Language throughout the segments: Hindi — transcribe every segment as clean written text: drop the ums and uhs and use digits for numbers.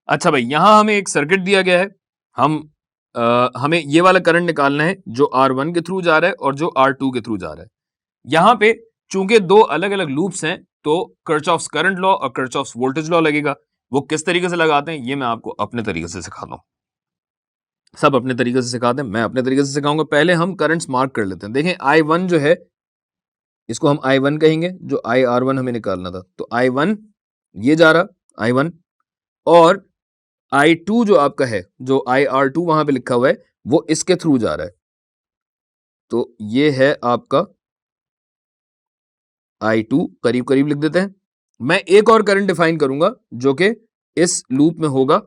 अच्छा भाई, यहां हमें एक सर्किट दिया गया है, हमें ये वाला करंट निकालना है जो R1 के थ्रू जा रहा है और जो R2 के थ्रू जा रहा है। यहां पे चूंकि दो अलग अलग लूप्स हैं, तो किरचॉफ्स करंट लॉ और किरचॉफ्स वोल्टेज लॉ लगेगा। वो किस तरीके से लगाते हैं ये मैं आपको अपने तरीके से सिखाता हूं। सब अपने तरीके से सिखाते हैं, मैं अपने तरीके से सिखाऊंगा। पहले हम करंट्स मार्क कर लेते हैं। देखें I1 जो है, इसको हम I1 कहेंगे, जो IR1 हमें निकालना था। तो I1 ये जा रहा I1, और I2 जो आपका है, जो IR2 वहां पे लिखा हुआ है, वो इसके थ्रू जा रहा है। तो ये है आपका I2, करीब करीब लिख देते हैं। मैं एक और करंट डिफाइन करूंगा जो कि इस लूप में होगा,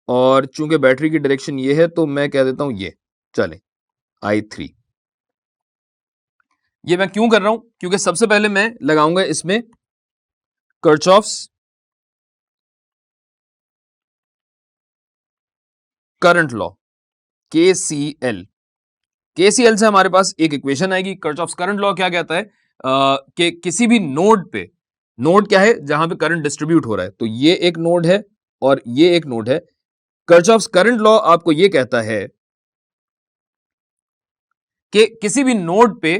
और चूंकि बैटरी की डायरेक्शन ये है तो मैं कह देता हूं ये, चले I3। ये मैं क्यों कर रहा हूं? क्योंकि सबसे पहले मैं लगाऊंगा इसमें Kirchhoff's current law, KCL। KCL से हमारे पास एक इक्वेशन आएगी। किरचॉफ्स करंट लॉ क्या कहता है कि किसी भी नोड पे, नोड क्या है जहां पे करंट डिस्ट्रीब्यूट हो रहा है, तो ये एक नोड है और ये एक नोड है। किरचॉफ्स करंट लॉ आपको ये कहता है कि किसी भी नोड पे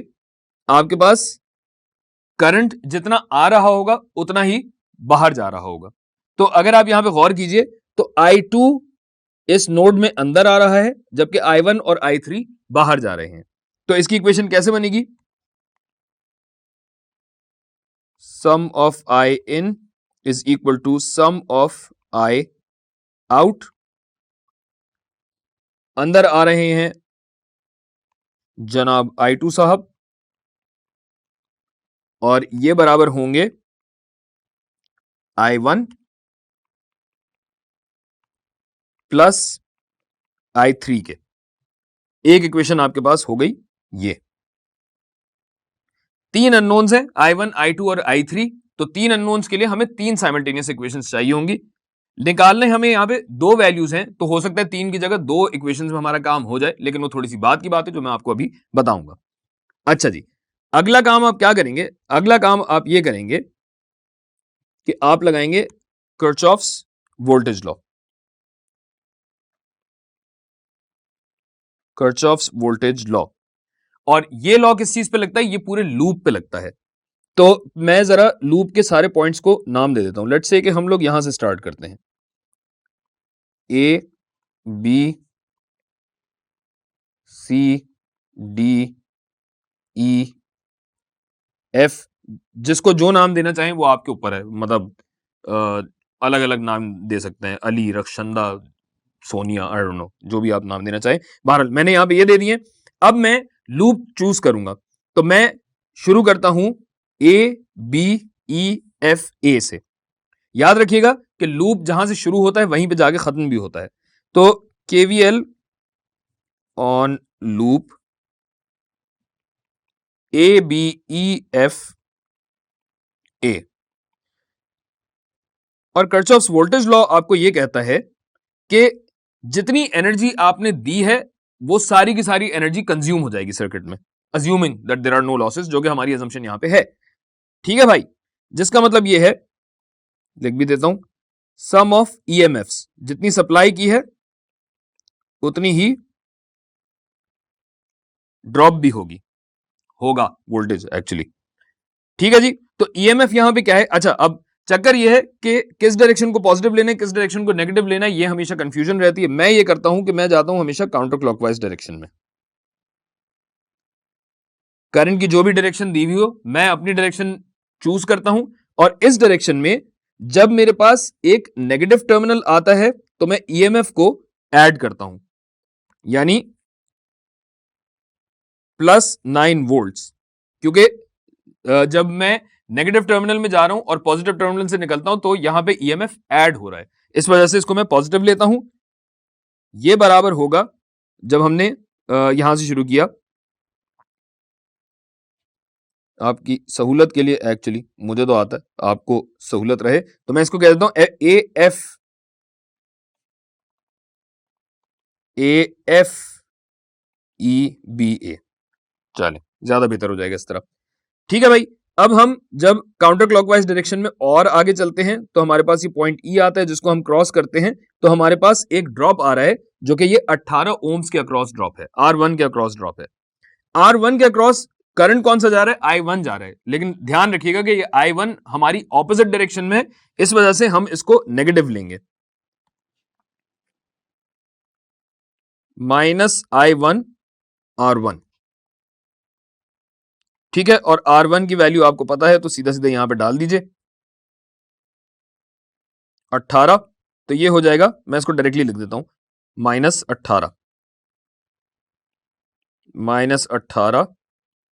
आपके पास करंट जितना आ रहा होगा उतना ही बाहर जा रहा होगा। तो अगर आप यहां पे गौर कीजिए तो I2 इस नोड में अंदर आ रहा है, जबकि I1 और I3 बाहर जा रहे हैं। तो इसकी इक्वेशन कैसे बनेगी? Sum of I in is equal to sum of I out। अंदर आ रहे हैं जनाब I2 साहब, और ये बराबर होंगे I1 प्लस I3 के। एक इक्वेशन आपके पास हो गई। ये तीन अननोन्स हैं, I1, I2 और I3। तो तीन अननोन्स के लिए हमें तीन साइमल्टेनियस इक्वेशंस चाहिए होंगी। निकालने हमें यहाँ पे दो वैल्यूज हैं, तो हो सकता है तीन की जगह दो इक्वेशंस में हमारा काम हो जाए, लेकिन वो थोड़ी सी बात की बात है जो मैं आपको अभी बताऊंगा। अच्छा जी, अगला काम आप क्या करेंगे? अगला काम आप ये करेंगे कि आप लगाएंगे Kirchhoff's voltage law. Kirchhoff's voltage law, और ये लॉ किस चीज पे लगता है? ये पूरे लूप पे लगता है। तो मैं जरा लूप के सारे पॉइंट्स को नाम दे देता हूं। लेट्स से कि हम लोग यहां से स्टार्ट करते हैं, A B C D E F, जिसको जो नाम देना चाहें वो आपके ऊपर है। मतलब अलग अलग नाम दे सकते हैं, Ali, Rakshanda, Sonia, I don't know, जो भी आप नाम देना चाहें। बहरहाल मैंने यहां पे ये दे दिए। अब मैं लूप चूज करूंगा, तो मैं शुरू करता हूं ABEFA से। याद रखिएगा कि लूप जहां से शुरू होता है वहीं पे जाके खत्म भी होता है। तो KVL ऑन लूप ABEFA, और किरचॉफ्स वोल्टेज लॉ आपको यह कहता है कि जितनी एनर्जी आपने दी है वो सारी की सारी एनर्जी कंज्यूम हो जाएगी सर्किट में, assuming that there are no losses, जो कि हमारी असम्पशन यहां पे है। ठीक है भाई, जिसका मतलब यह है, लिख भी देता हूं, सम ऑफ EMFs, जितनी सप्लाई की है उतनी ही ड्रॉप भी होगा वोल्टेज एक्चुअली। ठीक है जी, तो EMF यहां पे क्या है? अच्छा, अब चक्कर ये है कि किस डायरेक्शन को पॉजिटिव लेना है, किस डायरेक्शन को नेगेटिव लेना है, ये हमेशा कंफ्यूजन रहती है। मैं ये करता हूं कि मैं जाता हूं हमेशा काउंटर क्लॉकवाइज डायरेक्शन में। करंट की जो भी डायरेक्शन दी हुई हो, मैं अपनी डायरेक्शन चूज करता हूं, और इस डायरेक्शन में जब मेरे पास एक नेगेटिव टर्मिनल आता है तो मैं EMF को ऐड करता हूं, यानी +9 वोल्ट्स। क्योंकि जब मैं नेगेटिव टर्मिनल में जा रहा हूं और पॉजिटिव टर्मिनल से निकलता हूं तो यहां पे EMF ऐड हो रहा है, इस वजह से इसको मैं पॉजिटिव लेता हूं। ये बराबर होगा, जब हमने यहां से शुरू किया, आपकी सहूलत के लिए, एक्चुअली मुझे तो आता है, आपको सहूलत रहे तो मैं इसको कह देता हूं AFEBA, चले ज्यादा बेहतर हो जाएगा इस तरह। ठीक है भाई, अब हम जब काउंटर क्लॉकवाइज डायरेक्शन में और आगे चलते हैं तो हमारे पास ये पॉइंट ई आता है जिसको हम क्रॉस करते हैं, तो हमारे पास एक ड्रॉप आ रहा है जो कि ये 18 ओम्स के अक्रॉस ड्रॉप है, R1 के अक्रॉस ड्रॉप है। R1 के अक्रॉस करंट कौन सा जा रहा है? I1 जा रहा है, लेकिन ध्यान रखिएगा कि ये I1 हमारी ऑपोजिट डायरेक्शन में है, इस वजह से हम इसको नेगेटिव लेंगे, -I1 R1, ठीक है। और R1 की वैल्यू आपको पता है तो सीधा सीधा यहां पे डाल दीजिए 18, तो ये हो जाएगा, मैं इसको डायरेक्टली लिख देता हूं, -18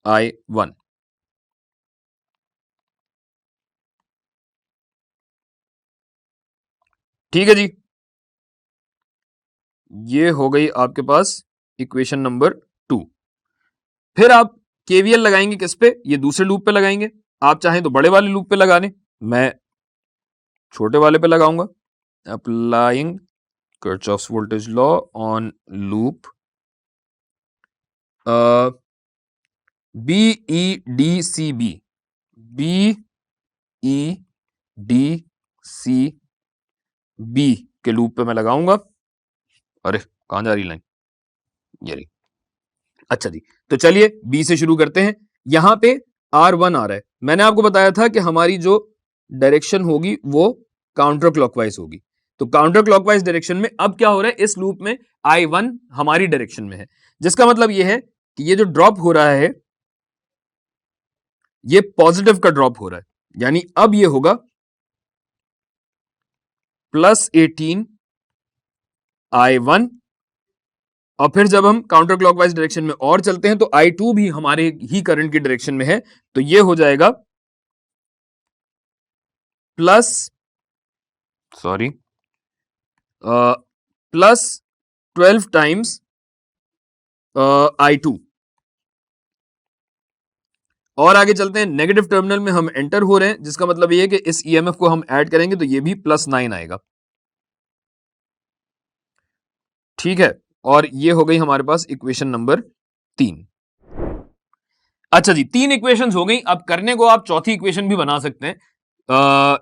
I1, ठीक है जी। ये हो गई आपके पास इक्वेशन नंबर 2। फिर आप केवीएल लगाएंगे किस पे? ये दूसरे लूप पे लगाएंगे, आप चाहें तो बड़े वाले लूप पे लगा लें, मैं छोटे वाले पे लगाऊंगा। Applying Kirchhoff's voltage law on loop BEDCB के लूप पे मैं लगाऊंगा। अरे कहां जा रही लाइन, ये रही। अच्छा जी, तो चलिए बी से शुरू करते हैं। यहां पे R1 आ रहा है, मैंने आपको बताया था कि हमारी जो डायरेक्शन होगी वो काउंटर क्लॉकवाइज होगी, तो काउंटर क्लॉकवाइज डायरेक्शन में अब क्या हो रहा है, इस लूप में I1 हमारी डायरेक्शन में है, जिसका मतलब ये है कि ये जो ड्रॉप हो रहा है ये पॉजिटिव का ड्रॉप हो रहा है, यानी अब ये होगा +18 I1, और फिर जब हम काउंटर क्लॉकवाइज डायरेक्शन में और चलते हैं तो I2 भी हमारे ही करंट की डायरेक्शन में है, तो ये हो जाएगा +12 टाइम्स I2। और आगे चलते हैं, नेगेटिव टर्मिनल में हम एंटर हो रहे हैं, जिसका मतलब ये है कि इस EMF को हम ऐड करेंगे तो ये भी +9 आएगा, ठीक है। और ये हो गई हमारे पास इक्वेशन नंबर 3। अच्छा जी, 3 इक्वेशंस हो गई। अब करने को आप चौथी इक्वेशन भी बना सकते हैं,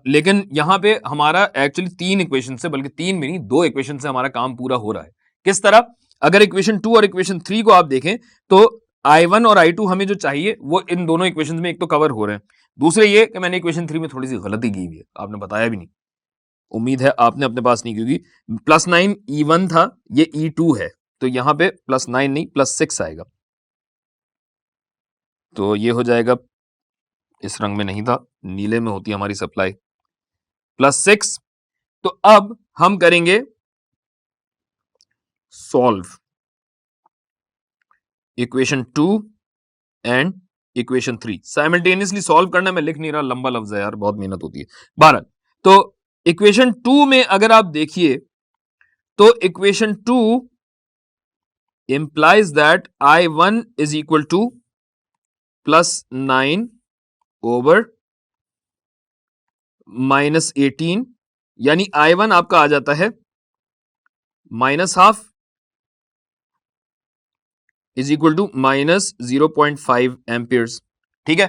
लेकिन यहां पे हमारा एक्चुअली 3 इक्वेशन से, बल्कि 3 में नहीं 2 इक्वेशन से हमारा काम पूरा हो रहा है। किस तरह? अगर इक्वेशन 2 और इक्वेशन 3 को आप देखें तो I1 और I2 हमें जो चाहिए वो इन दोनों इक्वेशन में एक तो कवर हो रहे हैं, दूसरे ये कि मैंने इक्वेशन 3 में थोड़ी सी गलती की हुई है, आपने बताया भी नहीं, उम्मीद है आपने अपने पास नहीं, क्योंकि +9 E1 था, ये E2 है, तो यहां पे +9 नहीं +6 आएगा, तो ये हो जाएगा, इस रंग में नहीं था, नीले में होती है हमारी सप्लाई, +6। तो अब हम करेंगे solve equation 2 and equation 3, simultaneously solve करना, मैं लिख नहीं रहा, लंबा लफ्ज है यार, बहुत मेहनत होती है। 12, तो इक्वेशन 2 में अगर आप देखिए तो equation 2 implies that I1 is equal to +9 over -18, यानी I1 आपका आ जाता है -12 इज इक्वल टू -0.5 एम्पियर्स, ठीक है।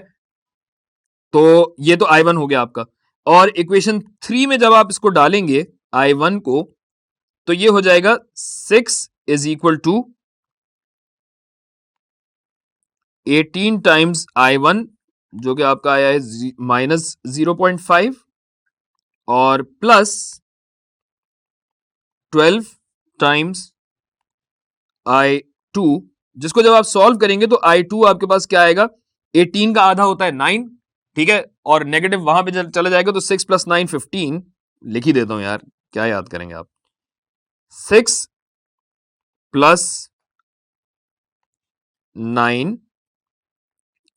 तो ये तो I1 हो गया आपका, और इक्वेशन 3 में जब आप इसको डालेंगे I1 को, तो ये हो जाएगा 6 is equal to 18 times I1, जो कि आपका आया है -0.5 और +12 टाइम्स I2, जिसको जब आप सॉल्व करेंगे तो I2 आपके पास क्या आएगा, 18 का आधा होता है 9, ठीक है, और नेगेटिव वहां पे चला जाएगा, तो 6 + 9 15, लिख ही देता हूं यार, क्या याद करेंगे आप, 6 + 9,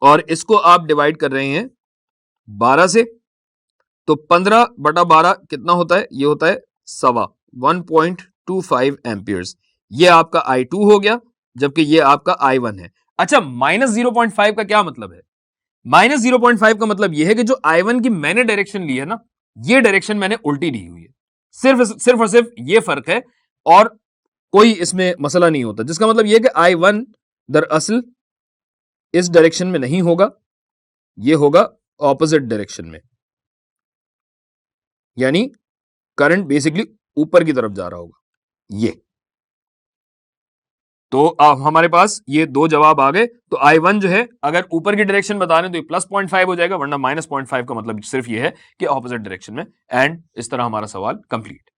और इसको आप डिवाइड कर रहे हैं 12 से, तो 15/12 कितना होता है, ये होता है 1.25 एम्पियर्स, ये आपका I2 हो गया, जबकि ये आपका I1 है। अच्छा, -0.5 का क्या मतलब है? -0.5 का मतलब यह है कि जो I1 की मैंने डायरेक्शन ली है ना, ये डायरेक्शन मैंने उल्टी ली हुई है, सिर्फ और सिर्फ ये फर्क है, और कोई इसमें मसला नहीं होता, जिसका मतलब यह कि I1 दरअसल इस डायरेक्शन में नहीं होगा, ये होगा ऑपोजिट डायरेक्शन में, यानी करंट बेसिकली ऊपर की तरफ जा रहा होगा ये। तो हमारे पास ये दो जवाब आ गए। तो I1 जो है अगर ऊपर की डायरेक्शन बता रहे हैं तो ये प्लस 0.5 हो जाएगा, वरना माइनस 0.5 का मतलब सिर्फ ये है कि ऑपोजिट डायरेक्शन में। एंड इस तरह हमारा सवाल कंप्लीट।